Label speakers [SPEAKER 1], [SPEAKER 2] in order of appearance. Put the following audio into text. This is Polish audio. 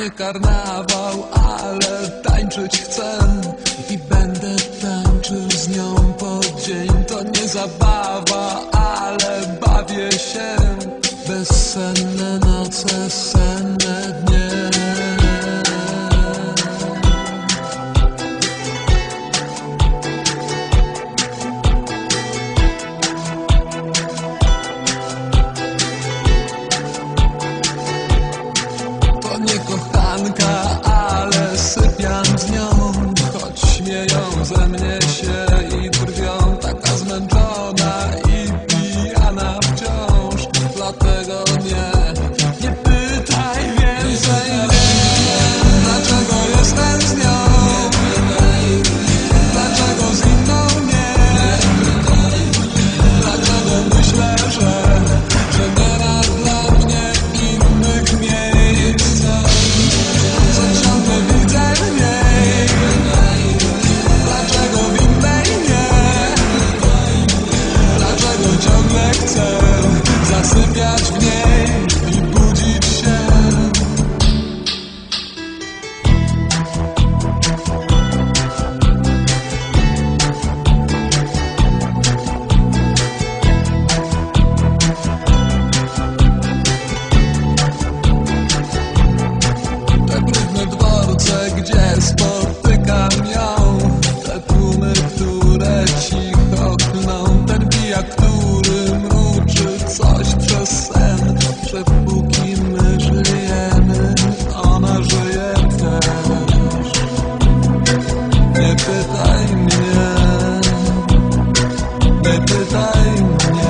[SPEAKER 1] Mamy karnawał, ale tańczyć chcę i będę tańczył z nią po dzień. To nie zabawa, ale bawię się. Bezsenne noce, senne dnie. To nie kochanka, ale sypiam z nią, choć śmieją ze mnie się i drwią. Taka zmęczona i pijana wciąż, dlatego nie pytaj więcej. Dlaczego jestem z nią? Dlaczego z inną nie? Dlaczego myślę, że nie ma dla mnie innych miejsc? Co ciągle widzę w niej? Dlaczego w innej nie? Dlaczego ciągle chcę zasypiać w niej i budzić się? Te brudne dworce, gdzie spotykam ją, te tłumy, które cicho klną, ten pijak, który mruczy coś przez sen, że póki my żyjemy, ona żyje też. Nie pytaj mnie, nie pytaj mnie.